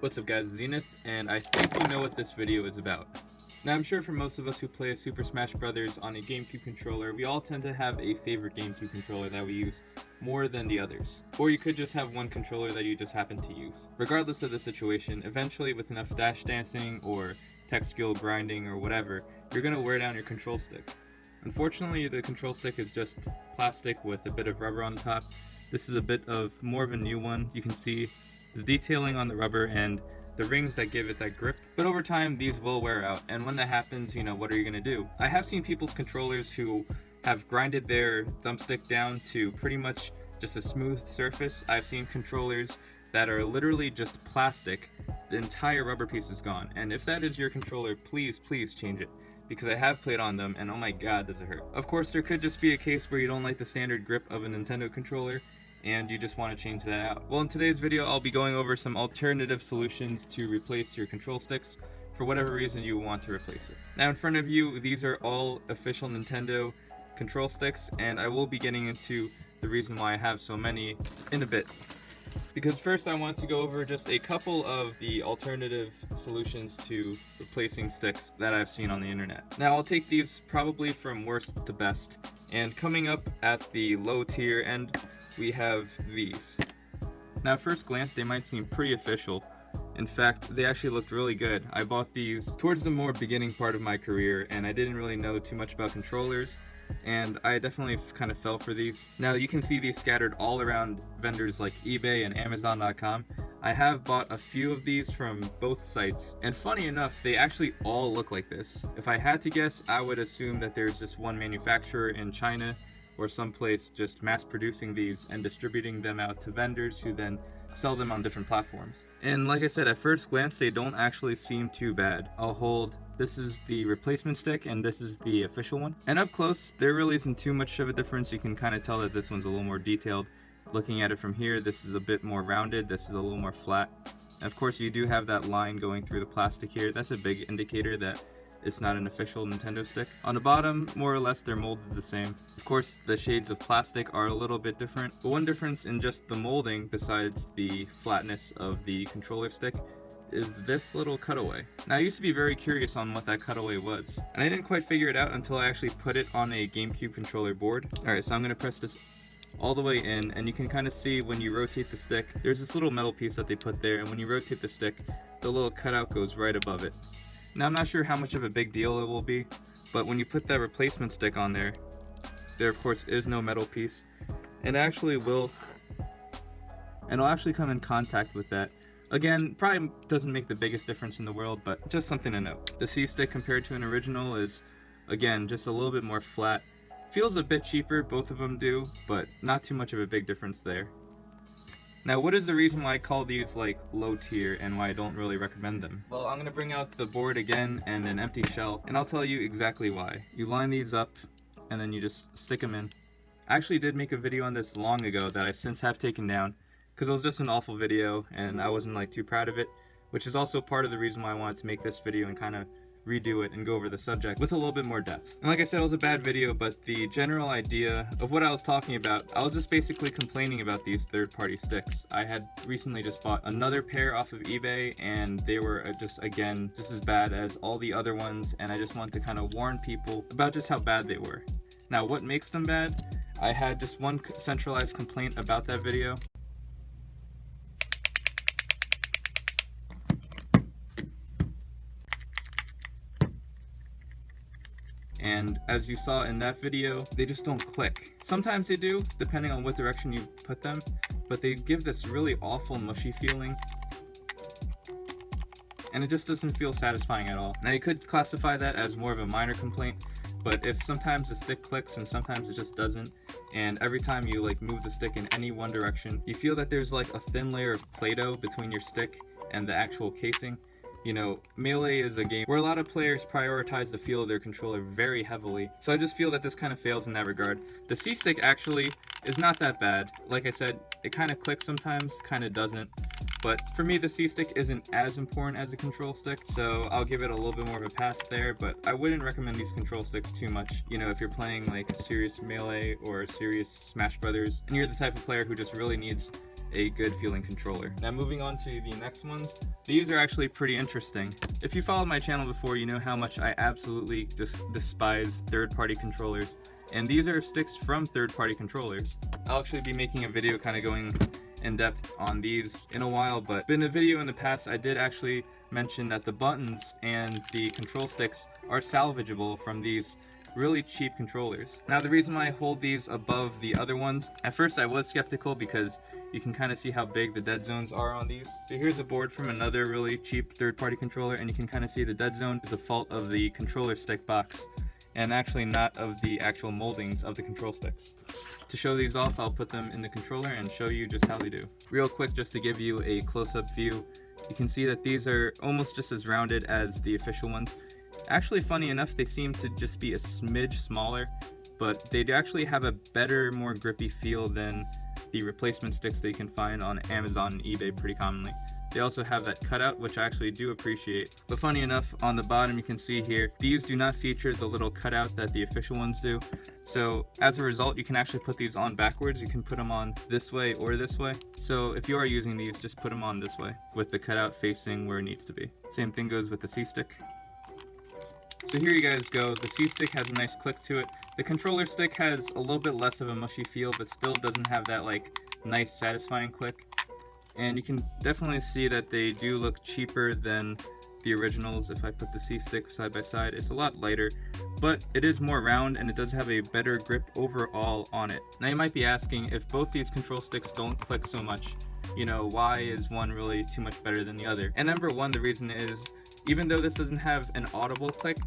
What's up guys, Zenith, and I think you know what this video is about. Now I'm sure for most of us who play Super Smash Bros. On a Gamecube controller, we all tend to have a favorite Gamecube controller that we use more than the others. Or you could just have one controller that you just happen to use. Regardless of the situation, eventually with enough dash dancing or tech skill grinding or whatever, you're going to wear down your control stick. Unfortunately, the control stick is just plastic with a bit of rubber on the top. This is a bit of more of a new one. You can see the detailing on the rubber and the rings that give it that grip. But over time, these will wear out, and when that happens, what are you gonna do? I have seen people's controllers who have grinded their thumbstick down to pretty much just a smooth surface. I've seen controllers that are literally just plastic. The entire rubber piece is gone, and if that is your controller, please change it, because I have played on them and oh my god, does it hurt. Of course, there could just be a case where you don't like the standard grip of a Nintendo controller and you just want to change that out. Well, in today's video, I'll be going over some alternative solutions to replace your control sticks for whatever reason you want to replace it. Now in front of you, these are all official Nintendo control sticks, and I will be getting into the reason why I have so many in a bit. Because first I want to go over just a couple of the alternative solutions to replacing sticks that I've seen on the internet. Now I'll take these probably from worst to best, and coming up at the low tier end, we have these. Now at first glance they might seem pretty official. In fact, they actually looked really good. I bought these towards the more beginning part of my career and I didn't really know too much about controllers, and I definitely kind of fell for these. Now you can see these scattered all around vendors like eBay and Amazon.com. I have bought a few of these from both sites, and funny enough, they actually all look like this. If I had to guess, I would assume that there's just one manufacturer in China or someplace just mass producing these and distributing them out to vendors who then sell them on different platforms. And like I said, at first glance they don't actually seem too bad. I'll hold, this is the replacement stick and this is the official one. And up close, there really isn't too much of a difference. You can kind of tell that this one's a little more detailed. Looking at it from here, this is a bit more rounded, this is a little more flat. And of course you do have that line going through the plastic here. That's a big indicator that it's not an official Nintendo stick. On the bottom, more or less, they're molded the same. Of course, the shades of plastic are a little bit different, but one difference in just the molding, besides the flatness of the controller stick, is this little cutaway. Now, I used to be very curious on what that cutaway was, and I didn't quite figure it out until I actually put it on a GameCube controller board. Alright, so I'm gonna press this all the way in, and you can kind of see when you rotate the stick, there's this little metal piece that they put there, and when you rotate the stick, the little cutout goes right above it. Now I'm not sure how much of a big deal it will be, but when you put that replacement stick on there, there of course is no metal piece, and it'll actually come in contact with that. Again, probably doesn't make the biggest difference in the world, but just something to note. The C-stick compared to an original is, again, just a little bit more flat. Feels a bit cheaper, both of them do, but not too much of a big difference there. Now, what is the reason why I call these like low tier and why I don't really recommend them? Well, I'm gonna bring out the board again and an empty shell, and I'll tell you exactly why. You line these up and then you just stick them in. I actually did make a video on this long ago that I since have taken down because it was just an awful video and I wasn't like too proud of it, which is also part of the reason why I wanted to make this video and kind of redo it and go over the subject with a little bit more depth. And like I said, it was a bad video, but the general idea of what I was talking about, I was just basically complaining about these third-party sticks. I had recently just bought another pair off of eBay and they were just, again, just as bad as all the other ones, and I just wanted to kind of warn people about just how bad they were. Now, what makes them bad? I had just one centralized complaint about that video. And as you saw in that video, they just don't click. Sometimes they do, depending on what direction you put them, but they give this really awful mushy feeling, and it just doesn't feel satisfying at all. Now you could classify that as more of a minor complaint, but if sometimes the stick clicks and sometimes it just doesn't, and every time you like move the stick in any one direction, you feel that there's like a thin layer of Play-Doh between your stick and the actual casing. Melee is a game where a lot of players prioritize the feel of their controller very heavily, so I just feel that this kind of fails in that regard. The C-stick actually is not that bad. Like I said, it kind of clicks sometimes, kind of doesn't, but for me the C-stick isn't as important as a control stick, so I'll give it a little bit more of a pass there, but I wouldn't recommend these control sticks too much. If you're playing like serious Melee or serious Smash Brothers, and you're the type of player who just really needs a good feeling controller. Now moving on to the next ones, these are actually pretty interesting. If you followed my channel before, you know how much I absolutely just despise third-party controllers, and these are sticks from third-party controllers. I'll actually be making a video kind of going in depth on these in a while, but in a video in the past I did actually mention that the buttons and the control sticks are salvageable from these really cheap controllers. Now the reason why I hold these above the other ones, at first I was skeptical because you can kind of see how big the dead zones are on these. So here's a board from another really cheap third-party controller, and you can kind of see the dead zone is a fault of the controller stick box and actually not of the actual moldings of the control sticks. To show these off, I'll put them in the controller and show you just how they do. Real quick, just to give you a close-up view, you can see that these are almost just as rounded as the official ones. Actually, funny enough, they seem to just be a smidge smaller, but they actually have a better, more grippy feel than the replacement sticks that you can find on Amazon and eBay pretty commonly. They also have that cutout, which I actually do appreciate. But funny enough, on the bottom you can see here, these do not feature the little cutout that the official ones do. So as a result, you can actually put these on backwards. You can put them on this way or this way. So if you are using these, just put them on this way with the cutout facing where it needs to be. Same thing goes with the C-stick. So here you guys go. The C-stick has a nice click to it. The controller stick has a little bit less of a mushy feel, but still doesn't have that like nice satisfying click. And you can definitely see that they do look cheaper than the originals. If I put the C-stick side by side, it's a lot lighter, but it is more round and it does have a better grip overall on it. Now you might be asking, if both these control sticks don't click so much, you know, why is one really too much better than the other? And number one, the reason is, even though this doesn't have an audible click,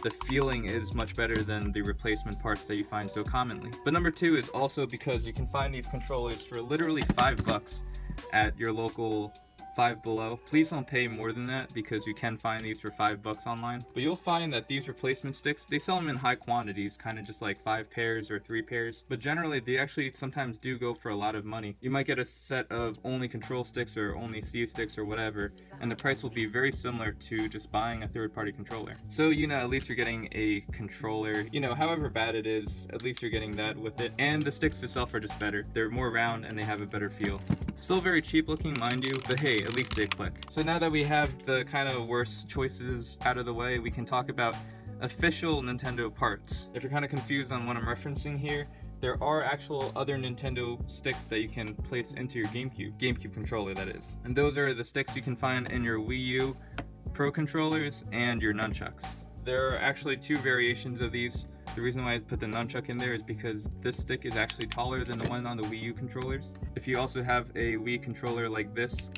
the feeling is much better than the replacement parts that you find so commonly. But number two is also because you can find these controllers for literally $5 at your local Five Below. Please don't pay more than that because you can find these for $5 online. But you'll find that these replacement sticks, they sell them in high quantities, kind of just like 5 pairs or 3 pairs. But generally, they actually sometimes do go for a lot of money. You might get a set of only control sticks or only C sticks or whatever, and the price will be very similar to just buying a third-party controller. So, you know, at least you're getting a controller. You know, however bad it is, at least you're getting that with it. And the sticks itself are just better. They're more round and they have a better feel. Still very cheap looking, mind you, but hey, at least they click. So now that we have the kind of worst choices out of the way, we can talk about official Nintendo parts. If you're kind of confused on what I'm referencing here, there are actual other Nintendo sticks that you can place into your Gamecube controller, that is. And those are the sticks you can find in your Wii U Pro controllers and your nunchucks. There are actually 2 variations of these. The reason why I put the nunchuck in there is because this stick is actually taller than the one on the Wii U controllers. If you also have a Wii controller like this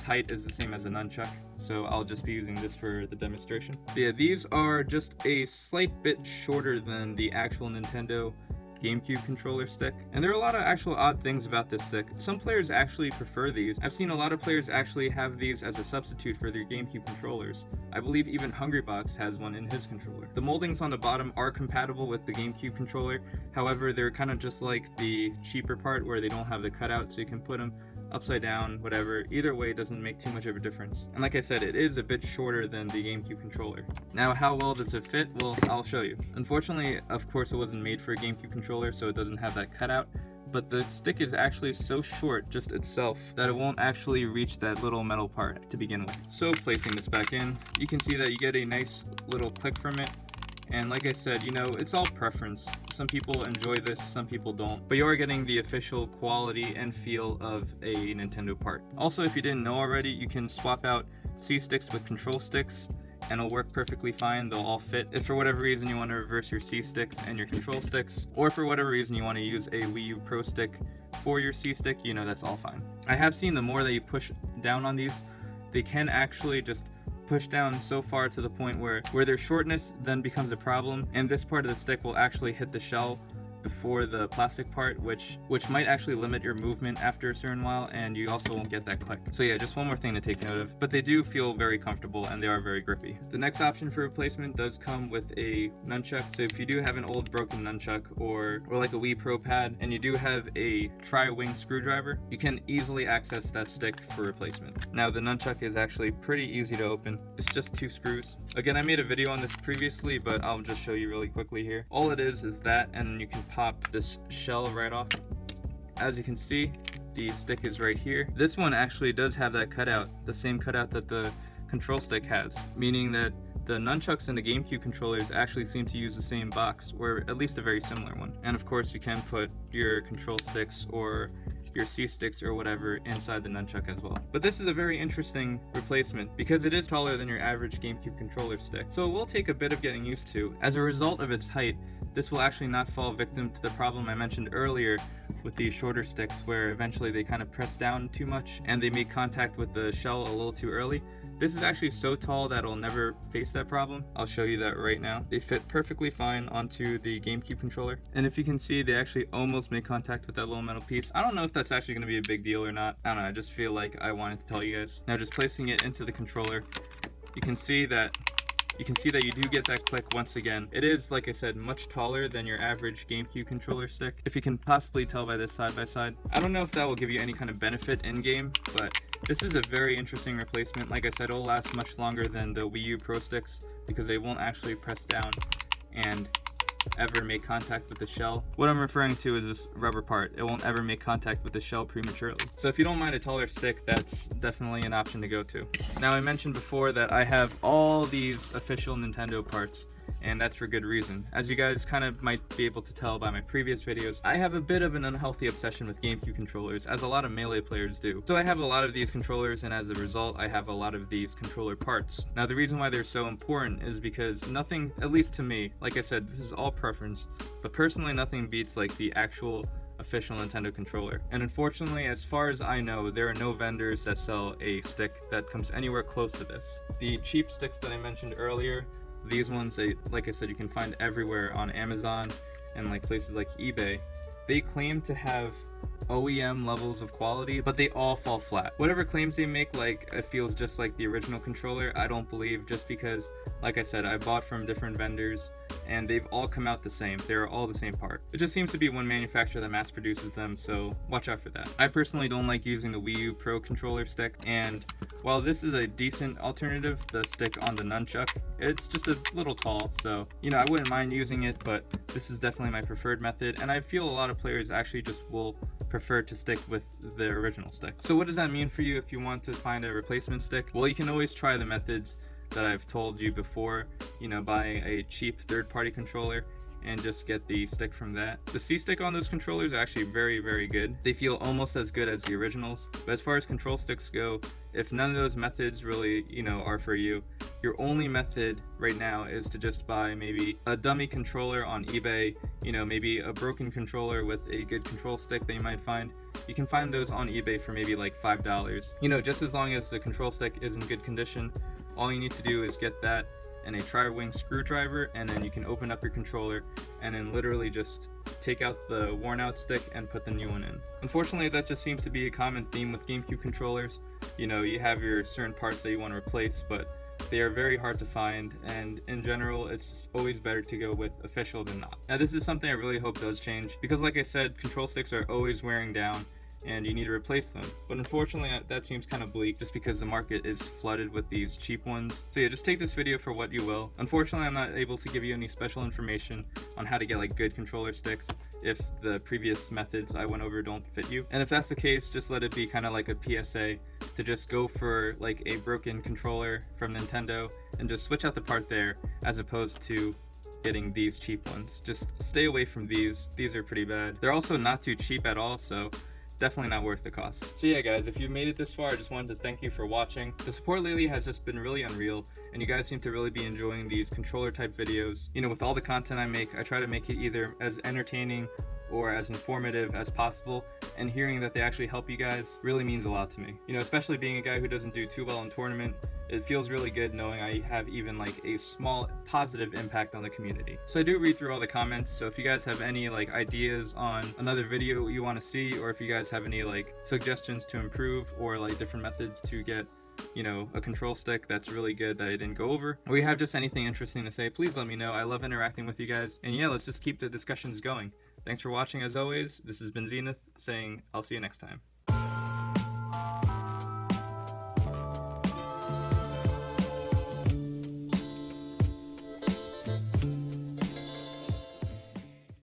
height is the same as a nunchuck, so I'll just be using this for the demonstration. But yeah, these are just a slight bit shorter than the actual Nintendo Gamecube controller stick. And there are a lot of actual odd things about this stick. Some players actually prefer these. I've seen a lot of players actually have these as a substitute for their Gamecube controllers. I believe even Hungrybox has one in his controller. The moldings on the bottom are compatible with the Gamecube controller. However, they're kind of just like the cheaper part where they don't have the cutout, so you can put them upside down, whatever. Either way, it doesn't make too much of a difference. And like I said, it is a bit shorter than the Gamecube controller. Now, how well does it fit? Well, I'll show you. Unfortunately, of course, it wasn't made for a Gamecube controller, so it doesn't have that cutout. But the stick is actually so short, just itself, that it won't actually reach that little metal part to begin with. So placing this back in, you can see that you get a nice little click from it. And like I said, you know, it's all preference. Some people enjoy this, some people don't. But you are getting the official quality and feel of a Nintendo part. Also, if you didn't know already, you can swap out C-sticks with control sticks and it'll work perfectly fine. They'll all fit. If for whatever reason you want to reverse your C-sticks and your control sticks, or for whatever reason you want to use a Wii U Pro stick for your C-stick, you know, that's all fine. I have seen the more that you push down on these, they can actually just push down so far to the point where their shortness then becomes a problem, and this part of the stick will actually hit the shell before the plastic part, which might actually limit your movement after a certain while, and you also won't get that click. So yeah, just one more thing to take note of. But they do feel very comfortable and they are very grippy. The next option for replacement does come with a nunchuck. So if you do have an old broken nunchuck or like a Wii Pro pad, and you do have a tri-wing screwdriver, you can easily access that stick for replacement. Now the nunchuck is actually pretty easy to open. It's just 2 screws. Again, I made a video on this previously, but I'll just show you really quickly here. All it is that, and you can pop this shell right off. As you can see, the stick is right here. This one actually does have that cutout, the same cutout that the control stick has, meaning that the nunchucks and the GameCube controllers actually seem to use the same box, or at least a very similar one. And of course you can put your control sticks or your C sticks or whatever inside the nunchuck as well. But this is a very interesting replacement because it is taller than your average GameCube controller stick, so it will take a bit of getting used to. As a result of its height, this will actually not fall victim to the problem I mentioned earlier with these shorter sticks, where eventually they kind of press down too much and they make contact with the shell a little too early. This is actually so tall that it'll never face that problem. I'll show you that right now. They fit perfectly fine onto the GameCube controller. And if you can see, they actually almost make contact with that little metal piece. I don't know if that's actually going to be a big deal or not. I don't know, I just feel like I wanted to tell you guys. Now just placing it into the controller, you can see that you do get that click once again. It is, like I said, much taller than your average GameCube controller stick, if you can possibly tell by this side by side. I don't know if that will give you any kind of benefit in game, but this is a very interesting replacement. Like I said, it'll last much longer than the Wii U Pro sticks because they won't actually press down and ever make contact with the shell. What I'm referring to is this rubber part. It won't ever make contact with the shell prematurely. So if you don't mind a taller stick, that's definitely an option to go to. Now, I mentioned before that I have all these official Nintendo parts, and that's for good reason. As you guys kind of might be able to tell by my previous videos, I have a bit of an unhealthy obsession with GameCube controllers, as a lot of Melee players do. So I have a lot of these controllers, and as a result, I have a lot of these controller parts. Now, the reason why they're so important is because nothing, at least to me, like I said, this is all preference, but personally nothing beats like the actual official Nintendo controller. And unfortunately, as far as I know, there are no vendors that sell a stick that comes anywhere close to this. The cheap sticks that I mentioned earlier, these ones, like I said, you can find everywhere on Amazon and like places like eBay. They claim to have OEM levels of quality, but they all fall flat. Whatever claims they make, like it feels just like the original controller, I don't believe, just because, like I said, I bought from different vendors and they've all come out the same. They're all the same part. It just seems to be one manufacturer that mass produces them, so watch out for that. I personally don't like using the Wii U Pro controller stick, and while this is a decent alternative, the stick on the nunchuck, it's just a little tall, so you know, I wouldn't mind using it, but this is definitely my preferred method, and I feel a lot of players actually just will prefer to stick with the original stick. So what does that mean for you if you want to find a replacement stick? Well, you can always try the methods that I've told you before, you know, buying a cheap third-party controller and just get the stick from that. The C-stick on those controllers are actually very, very good. They feel almost as good as the originals. But as far as control sticks go, if none of those methods really, you know, are for you, your only method right now is to just buy maybe a dummy controller on eBay, you know, maybe a broken controller with a good control stick that you might find. You can find those on eBay for maybe like $5. You know, just as long as the control stick is in good condition, all you need to do is get that and a tri-wing screwdriver, and then you can open up your controller and then literally just take out the worn out stick and put the new one in. Unfortunately, that just seems to be a common theme with GameCube controllers. You know, you have your certain parts that you want to replace, but they are very hard to find, and in general, it's always better to go with official than not. Now, this is something I really hope does change, because like I said, control sticks are always wearing down, and you need to replace them. But unfortunately, that seems kind of bleak just because the market is flooded with these cheap ones. So yeah, just take this video for what you will. Unfortunately, I'm not able to give you any special information on how to get like good controller sticks if the previous methods I went over don't fit you. And if that's the case, just let it be kind of like a PSA to just go for like a broken controller from Nintendo and just switch out the part there, as opposed to getting these cheap ones. Just stay away from these. These are pretty bad. They're also not too cheap at all, so definitely not worth the cost. So yeah guys, if you made it this far, I just wanted to thank you for watching. The support lately has just been really unreal, and you guys seem to really be enjoying these controller type videos. You know, with all the content I make, I try to make it either as entertaining or as informative as possible, and hearing that they actually help you guys really means a lot to me. You know, especially being a guy who doesn't do too well in tournament, it feels really good knowing I have even like a small positive impact on the community. So I do read through all the comments, so if you guys have any like ideas on another video you want to see, or if you guys have any like suggestions to improve, or like different methods to get, you know, a control stick that's really good that I didn't go over, or you have just anything interesting to say, please let me know. I love interacting with you guys, and yeah, let's just keep the discussions going. Thanks for watching as always. This has been Zenith saying I'll see you next time.